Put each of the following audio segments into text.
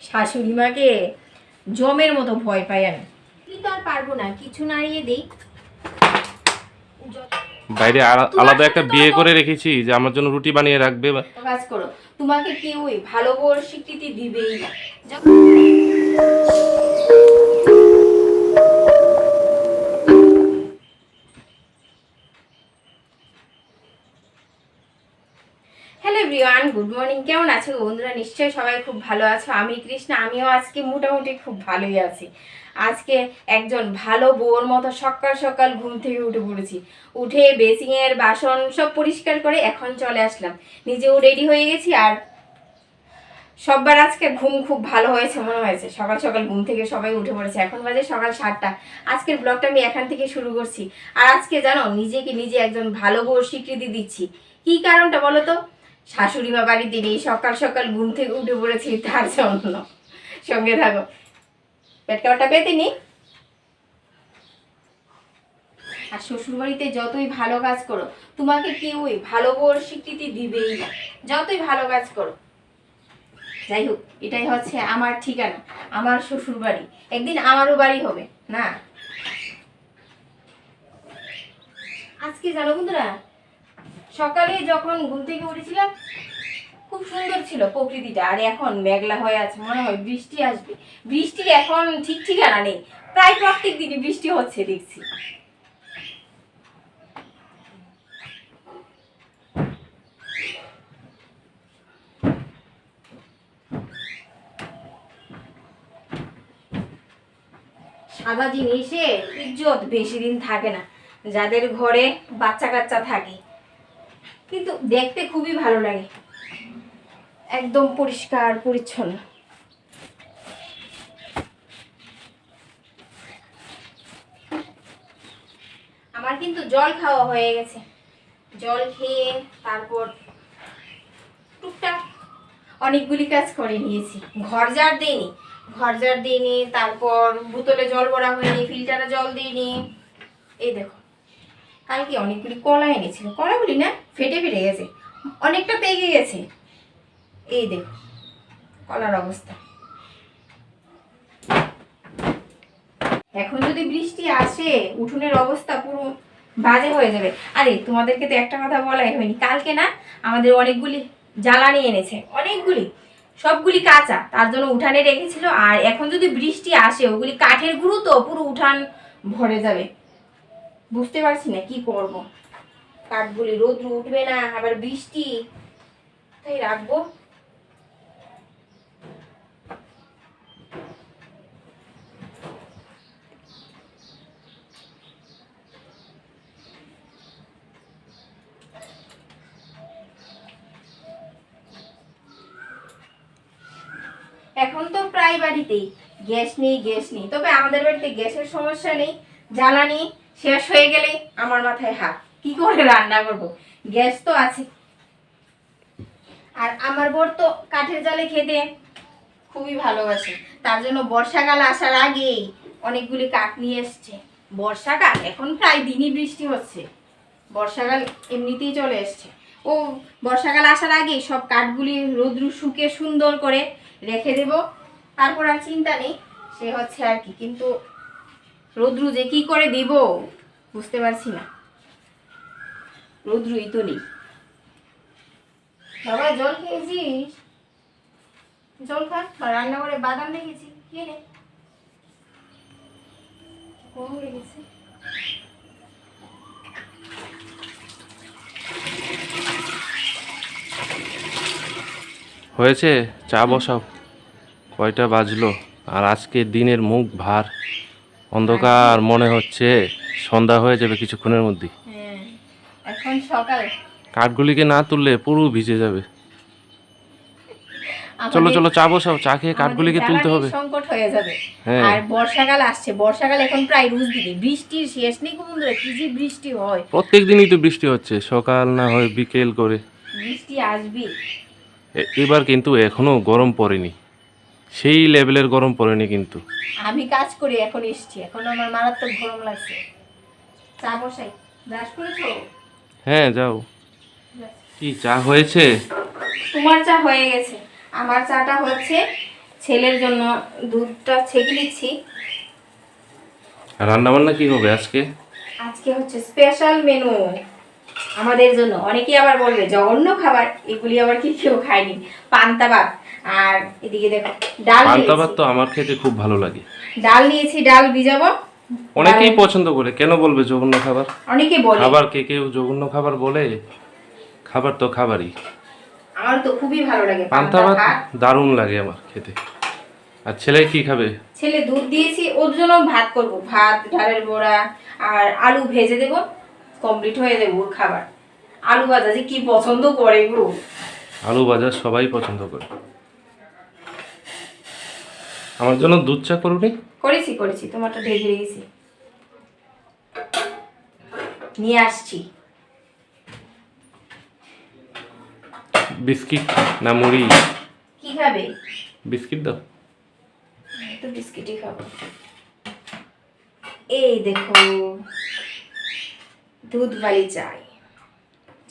শাশুড়ি মাকে জমের মতো ভয় পাই আমি। কি তো আর পারবো না, কিছু নাড়িয়ে দেই। বাইরে আলাদা একটা বিয়ে করে রেখেছি যে আমার জন্য রুটি বানিয়ে রাখবে। কাজ করো, তোমাকে কেউই ভালো বউর স্বীকৃতি দিবেই না। Hello everyone, good morning. কেমন আছো বন্ধুরা? নিশ্চয়ই সবাই খুব ভালো আছো। আমি কৃষ্ণা, আমিও আজকে মোটামুটি খুব ভালোই আছি। আজকে একজন ভালো বউর মতো সকাল সকাল ঘুম থেকে উঠে পড়েছি। উঠে বেসিংয়ের বাসন সব পরিষ্কার করে এখন চলে আসলাম। নিজেও রেডি হয়ে গেছি। আর সববার আজকে ঘুম খুব ভালো হয়েছে মনে হয়েছে। সকাল সকাল ঘুম থেকে সবাই উঠে পড়েছে। এখন বাজে সকাল 7টা। আজকের ব্লগটা আমি এখান থেকে শুরু করছি। আর আজকে জানো, নিজেকে নিজে একজন ভালো বউর স্বীকৃতি দিচ্ছি। কি কারণটা বলো তো? শাশুড়ি মা বাড়িতে নেই, সকাল সকাল ঘুম থেকে উঠে পড়েছি তার জন্য। সঙ্গে থাকো, পেট কাটা পেতে নি। আর শ্বশুর বাড়িতে যতই ভালো কাজ করো, তোমাকে কেউই ভালো বউর স্বীকৃতি দিবেই না, যতই ভালো কাজ করো। যাই হোক, এটাই হচ্ছে আমার ঠিকানা, আমার শ্বশুর বাড়ি। একদিন আমারও বাড়ি হবে না। আজকে জানো বন্ধুরা, সকালে যখন ঘুম থেকে উঠেছিলাম খুব সুন্দর ছিল প্রকৃতিটা। আর এখন মেঘলা হয়ে আছে, মনে হয় বৃষ্টি আসবে। বৃষ্টির এখন ঠিক ঠিকানা নেই, প্রায় প্রত্যেক দিনই বৃষ্টি হচ্ছে দেখছি। সাদা জিনিসে ইজ্জত বেশি দিন থাকে না, যাদের ঘরে বাচ্চা কাচ্চা থাকে। কিন্তু দেখতে খুবই ভালো লাগে, একদম পরিষ্কার পরিচ্ছন্ন। আমার কিন্তু জল খাওয়া হয়ে গেছে। জল খেয়ে তারপর টুকটাক অনেকগুলি কাজ করে নিয়েছি। ঘর ঝাড় দিইনি, তারপর বোতলে জল ভরা হয়নি, ফিল্টারে জল দিইনি। এই দেখো, কালকে অনেকগুলি কলা এনেছিল, কলাগুলি না ফেটে ফেটে গেছে, অনেকটা পেকে গেছে। এই দেখো কলার অবস্থা। এখন যদি বৃষ্টি আসে, উঠোনের অবস্থা পুরো বাজে হয়ে যাবে। আরে তোমাদেরকে তো একটা কথা বলাই হয়নি, কালকে না আমাদের অনেকগুলি জ্বালানি এনেছে, অনেকগুলি, সবগুলি কাঁচা, তার জন্য উঠানে রেখেছিল। আর এখন যদি বৃষ্টি আসে, ওগুলি কাঠের গুঁড়ো তো পুরো উঠান ভরে যাবে। বুঝতে পারছি না কি করব। কাঠগুলি রোদ্র উঠবে না, আবার বৃষ্টি, তাই রাখবো। এখন তো প্রায় বাড়িতেই গ্যাস নেই, তবে আমাদের বাড়িতে গ্যাসের সমস্যা নেই। জ্বালানি শেষ হয়ে গেলে আমার মাথায় হাত, কি করে রান্না করব, গ্যাস তো আছে। আর আমার বর তো কাঠের জালে খেতে খুবই ভালোবাসে, তার জন্য বর্ষাকাল আসার আগেই অনেকগুলি কাঠ নিয়ে এসছে। বর্ষাকাল এখন প্রায় দিনই বৃষ্টি হচ্ছে, বর্ষাকাল এমনিতেই চলে এসছে। ও বর্ষাকাল আসার আগেই সব কাঠগুলি রোদ্রু শুকে সুন্দর করে রেখে দেব, তারপর আর চিন্তা নেই। সে হচ্ছে আর কি, কিন্তু রোদ্রু যে কি করে দিব বুঝতে পারছি না, রোদ্রুই তো নেই। বাবা জল খেয়েছিস? জল খা, রান্না করে বাদাম রেখেছি, খেয়ে নে। কম লেগেছে। হয়েছে, চা বসাও। কয়টা বাজলো? আর আজকে দিনের মুখ ভার, অন্ধকার, মনে হচ্ছে সন্ধ্যা হয়ে যাবে কিছুক্ষণের মধ্যেই। হ্যাঁ, এখন সকাল। কাঠগুলিকে না তুললে পুরো ভিজে যাবে। চলো চলো চা বসাও, চা খেয়ে কাঠগুলিকে তুলতে হবে। সংকট হয়ে যাবে। হ্যাঁ, আর বর্ষাকাল আসছে, বর্ষাকাল এখন প্রায় রোজ দিনে, বৃষ্টির শেষ নেই বন্ধুরা, কি যে বৃষ্টি হয়। প্রত্যেক দিনই তো বৃষ্টি হচ্ছে, সকাল না হয় বিকেল করে। বৃষ্টি আসবে। এবার কিন্তু এখনো গরম পড়েনি, সেই লেভেলের গরম পড়েনি কিন্তু। আমি কাজ করি, এখন এসছি, এখন আমার মারাত্মক গরম লাগছে। চা বসাই। ব্রাশ করেছো? হ্যাঁ যাও। কি চা হয়েছে? তোমার চা হয়ে গেছে, আমার চাটা হচ্ছে ছেলের জন্য দুধটা ছেঁকে নিচ্ছি। রান্না বান্না কি হবে আজকে? আজকে হচ্ছে স্পেশাল মেনু আমাদের জন্য। অনেকেই আবার বলবে জঘন্য খাবার, এগুলি আবার কি কেউ খায়নি। পান্তা ভাত, আর এদিকে দেখো ডাল পান্তা ভাত নিয়েছি। তো আমার খেতে খুব ভালো লাগে। ডাল নিয়েছি, ডাল ভিজাবো। অনেকেই পছন্দ করে, কেন বলবে জঘন্য খাবার? অনেকে বলে, খাবার কে কেউ জঘন্য খাবার বলে? খাবার তো খাবারই। আমার তো খুবই ভালো লাগে পান্তা ভাত দারুণ লাগে আমার খেতে। আর ছেলে কি খাবে? ছেলে দুধ দিয়েছি, ওর জন্য ভাত করব, ভাত, ডালের বড়া আর আলু ভেজে দেব, কমপ্লিট হয়ে যাবে ওর খাবার। আলু ভাজা যে কি পছন্দ করে গো। আলু ভাজা সবাই পছন্দ করে। আমার জন্য দুধ চা করবি? করেছি করেছি, তোমারটা ঢেকে রেখেছি, নিয়ে আসছি। বিস্কিট না মুড়ি? কি খাবে? বিস্কিট দাও। তো বিস্কিটই খাবো। এই দেখো দুধ বালি চাই।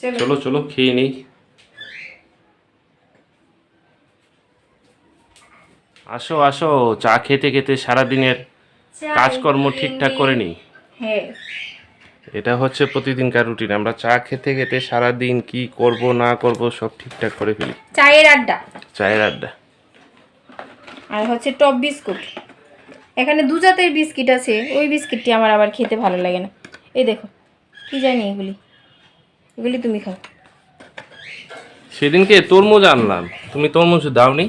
চলো চলো চলো খেয়ে নেই। আসো আসো, চা খেতে খেতে সারাদিনের চাই কাজকর্ম খেয়ে ঠিকঠাক নে। করে নিই। হ্যাঁ, এটা হচ্ছে প্রতিদিনকার রুটিন। আমরা চা খেতে খেতে সারাদিন কি করব না করব সব ঠিকঠাক করে ফেলি। চায়ের আড্ডা। চায়ের আড্ডা। আর হচ্ছে টপ বিস্কুট। এখানে দু জাতের বিস্কিট আছে, ওই বিস্কিটটি আমার আবার খেতে ভালো লাগে না। এই দেখো কি জানি এগুলি, এগুলি তুমি খাও। সেদিনকে তরমুজ আনলাম, তুমি তরমুজ দাওনি?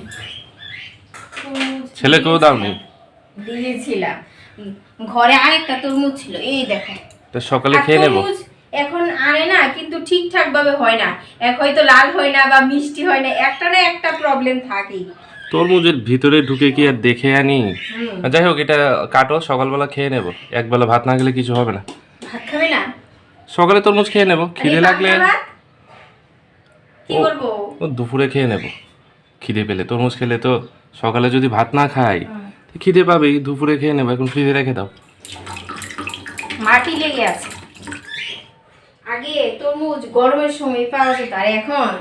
ছেলেকেও দাওনি? দিয়েছিলাম, ঘরে আরেকটা তরমুজ ছিল, এই দেখো। তো সকালে আর খেয়ে নেব। তরমুজ এখন আনে না, কিন্তু ঠিকঠাক ভাবে হয় না। এক হয়তো লাল হয় না বা মিষ্টি হয় না, একটা না একটা প্রবলেম থাকেই। তরমুজের ভিতরে ঢুকে কি আর দেখে আনি? হুম। যাই হোক, এটা কাটো, সকালবেলা খেয়ে নেব। একবেলা ভাত না খেলে কিছু হবে না। ভাত খাবে না? সকালে তরমুজ খেয়ে নেব, খিদে আরে লাগলে পান্তা ভাত? কি ও করবো? ও দুপুরে খেয়ে নেব। খিদে পেলে তরমুজ খেলে তো সকালে যদি ভাত না খাই তো খিদে পাবেই, দুপুরে খেয়ে নেব। এখন ফ্রিজে রেখে দাও। মাটি লেগে আছে। আগে তরমুজ গরমের সময় পাওয়া যেত, আর এখন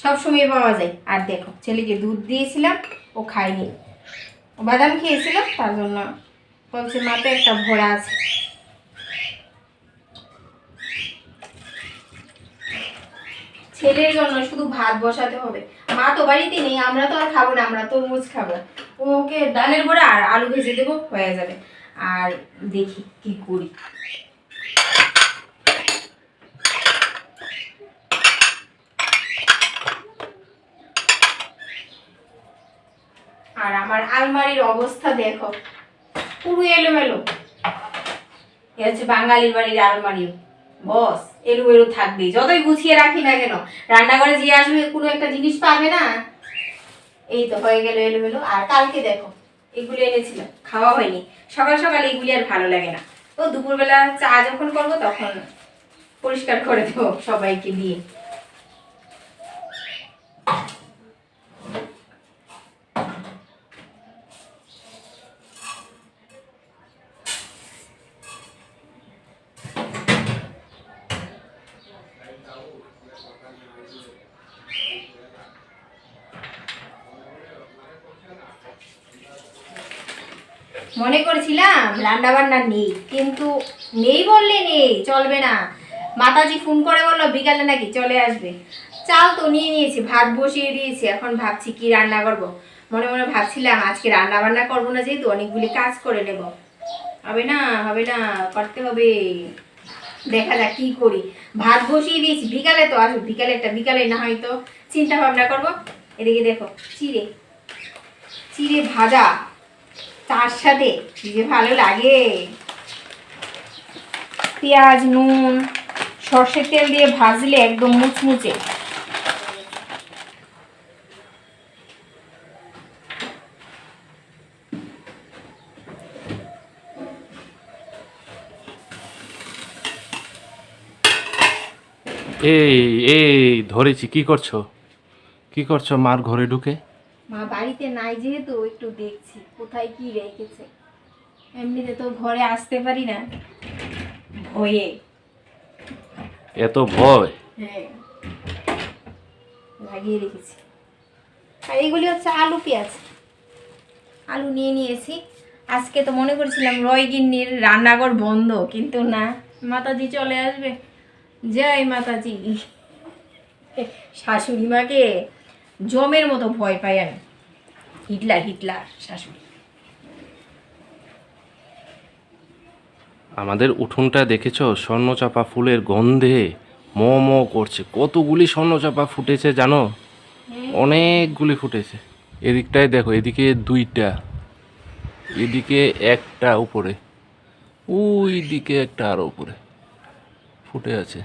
সব সময় পাওয়া যায়। আর দেখো ছেলেকে দুধ দিয়েছিলাম, ও খায়নি। ও বাদাম খেয়েছিল, তার জন্য বলছে মাপে একটা ভরা আছে। ছেলের জন্য শুধু ভাত বসাতে হবে। মা তো বাড়িতে নেই, আমরা তো আর খাবো না, আমরা তরমুজ খাবো। ওকে ডালের বড়া আর আলু ভেজে দেবো, হয়ে যাবে। আর দেখি কি করি। আর আমার আলমারির অবস্থা দেখো, পুরো এলোমেলো। এ হচ্ছে বাঙালির বাড়ির আলমারি, বস এলোমেলো থাকবেই, যতই গুছিয়ে রাখি না কেন। রান্নাঘরে যে আসবে কোনো একটা জিনিস পাবে না। এই তো হয়ে গেল এলোমেলো। আর কালকে দেখো এগুলি এনেছিলাম, খাওয়া হয়নি। সকাল সকাল এগুলি আর ভালো লাগে না। তো দুপুরবেলা চা যখন করবো তখন পরিষ্কার করে দেবো সবাইকে দিয়ে। মনে করেছিলাম রান্না বান্না নেই, কিন্তু নেই বললে নেই, চলবে না। মাতাজি ফোন করে বললো বিকালে নাকি চলে আসবে। চাল তো নিয়ে নিয়েছি, ভাত বসিয়ে দিয়েছি, এখন ভাবছি কি রান্না করব। মনে মনে ভাবছিলাম আজকে রান্না বান্না করবো না, যেহেতু অনেকগুলি কাজ করে নেব। হবে না হবে না, করতে হবে। দেখা যাক কি করি। ভাত বসিয়ে দিয়েছি, বিকালে তো আসবে, বিকালে না হয়তো চিন্তা ভাবনা করব। এদিকে দেখো চিড়ে, চিড়ে ভাজা তার সাথে কি যে ভালো লাগে। পেঁয়াজ নুন সর্ষের তেল দিয়ে ভাজলে একদম মুচমুচে। এই এই ধরেছি, কি করছো? কি করছো মার ঘরে ঢুকে? মা বাড়িতে নাই যেহেতু একটু দেখছি কোথায় কি রেখেছে। এমনিতে তো ঘরে আসতে পারি না ভয়ে। এত ভয়? হ্যাঁ, লাগিয়ে রেখেছি। আর এগুলি হচ্ছে আলু পেঁয়াজ, আলু নিয়ে নিয়েছি। আজকে তো মনে করছিলাম রয় গিন্নির রান্নাঘর বন্ধ, কিন্তু না, মাতাজি চলে আসবে। জয় মাতাজি। শাশুড়ি মাকে জমের মতো ভয় পাই আমি। হিটলার হিটলার শাশুড়ি। আমাদের উঠোনটা দেখেছো? স্বর্ণচাপা ফুলের গন্ধে ম ম করছে। কতগুলি স্বর্ণচাপা ফুটেছে জানো? অনেকগুলি ফুটেছে। এদিকটায় দেখো, এদিকে দুইটা, এদিকে একটা উপরে, ওই দিকে একটা আরো উপরে ফুটে আছে।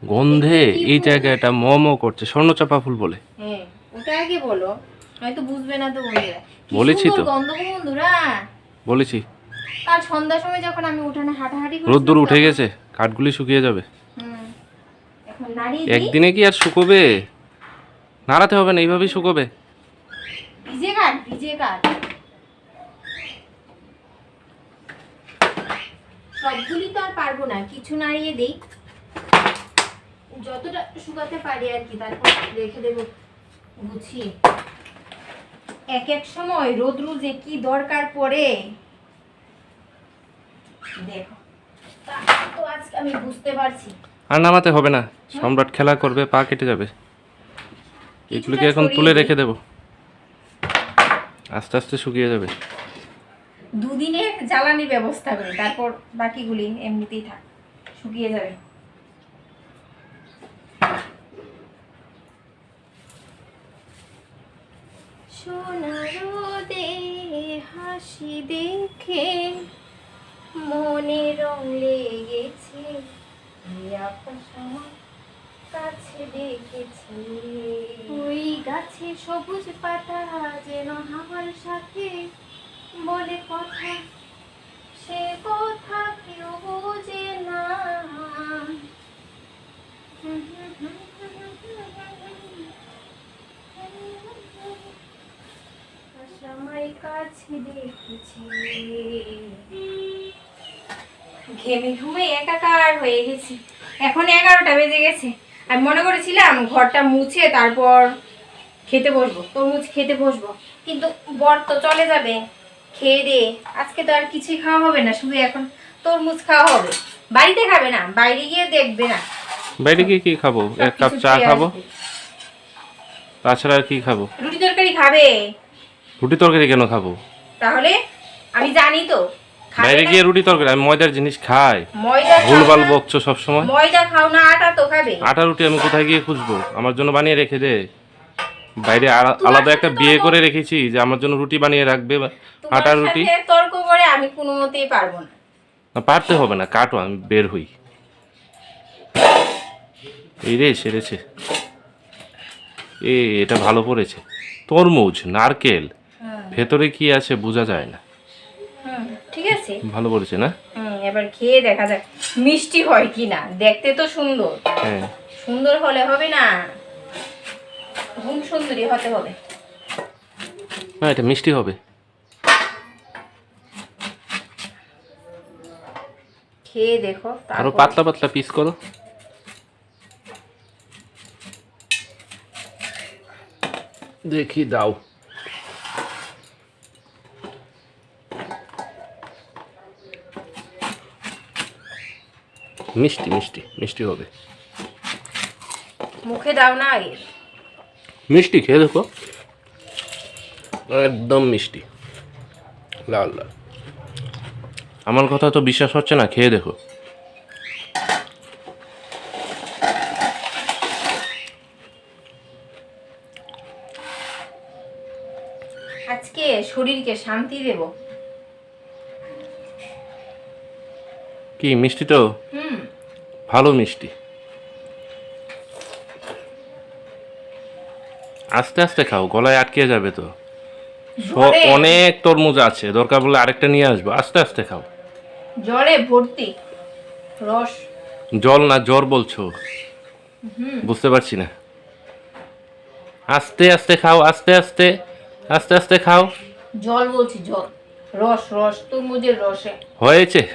গন্ধে এই জায়গাটা ম ম করছে। স্বর্ণচাপা ফুল বলে। হ্যাঁ, ওটা আগে বলো, হয়তো বুঝবে না তো বন্ধুরা। কি বলেছি সুন্দর তো। গন্ধ গো বন্ধুরা। বলেছি। কাল সন্ধ্যার সময় যখন আমি উঠানে হাঁটাহাঁটি রোদ্দুর উঠে তখন- গেছে, কাঠগুলি শুকিয়ে যাবে। হুম, এখন নাড়িয়ে দিই। একদিনে কি আর শুকোবে? নাড়াতে হবে না, এইভাবেই শুকোবে। ভিজে কাট, ভিজে কাট। সবগুলি তো আর পারবো না, কিছু নাড়িয়ে দেই, যতটা শুকাতে পারি আর কি, তারপর রেখে দেবো গুছিয়ে। এক এক সময় রোদ্রু যে কি দরকার পড়ে দেখো, তা তো আজকে আমি বুঝতে পারছি। আর নামাতে হবে না, সম্রাট খেলা করবে, পা কেটে যাবে। এগুলোকে এখন ছড়িয়ে তুলে দিই। রেখে দেবো, আস্তে আস্তে শুকিয়ে যাবে। দুদিনের জ্বালানির ব্যবস্থা করি, তারপর বাকিগুলি এমনিতেই থাক, শুকিয়ে যাবে। সোনার রোদে হাসি দেখে মনে রং লেগেছে, কাছে দেখেছি ওই গাছে সবুজ পাতা যেন হাওয়ার সাথে বলে কথা, সে কথা কেউ বোঝে না। সময় কাছে দেখেছি, ঘেমে ঘুমে একাকার হয়ে গেছি। এখন 11টা বেজে গেছে। আমি মনে করেছিলাম ঘরটা মুছে তারপর খেতে বসবো, তরমুজ খেতে বসবো, কিন্তু বর তো চলে যাবে খেয়ে দিয়ে। আজকে তো আর কিছুই খাওয়া হবে না, শুধু এখন তরমুজ খাওয়া হবে। বাড়িতে খাবে না, বাইরে গিয়ে দেখবে না। বাইরে গিয়ে কি খাবো? এক কাপ সবকিছু চা খেয়ে খাবো, আসবে। তাছাড়া আর কি খাবো? রুটি তরকারি খাবে? রুটি তরকারি কেন খাবো? তাহলে আমি জানি তো খাবে বাইরে না। গিয়ে রুটি তরকারি? আমি ময়দার জিনিস খাই। ময়দা খাও ভুলভাল না, বকছো সবসময়। ময়দা খাও না, আটা তো খাবে। আটা রুটি আমি কোথায় গিয়ে খুঁজবো? আমার জন্য বানিয়ে রেখে দে। বাইরে তোমার আলাদা একটা সাথে বিয়ে তর্ক- করে রেখেছি যে আমার জন্য রুটি বানিয়ে রাখবে, তোমার আটা রুটি। সাথে তর্ক করে আমি কোনো মতেই পারবো না। না, পারতে হবে না, কাটো, আমি বের হই। এই রে সেরেছে। এটা ভালো পড়েছে। তরমুজ, নারকেল, ভেতরে কি আছে বোঝা যায় না। ঠিক আছে, ভালো পড়েছে না? এবার খেয়ে দেখা যাক মিষ্টি হয় কিনা। দেখতে তো সুন্দর, হ্যাঁ। সুন্দর হলে হবে না, গুণ সুন্দরী হতে হবে। না, এটা মিষ্টি হবে। খেয়ে দেখো, আরো তারপর পাতলা পাতলা পিস করো। দেখি দাও। মিষ্টি মিষ্টি মিষ্টি হবে। মুখে দাও না আগে। মিষ্টি, খেয়ে দেখো, একদম মিষ্টি, লাল লাল। আমার কথা তো বিশ্বাস হচ্ছে না, খেয়ে দেখো। আজকে শরীরকে শান্তি দেব। কি মিষ্টি তো? ভালো মিষ্টি। আস্তে আস্তে খাও, গলায় আটকে যাবে তো। জলে অনেক তরমুজ আছে, দরকার বলে আরেকটা নিয়ে আসবো। আস্তে আস্তে খাও। জলে ভর্তি রস। জল না, জ্বর বলছো? বুঝতে পারছি না। আস্তে আস্তে খাও, আস্তে আস্তে, আস্তে আস্তে খাও। জল বলছি, জল, রস, রস তরমুজের রসে। হয়েছে।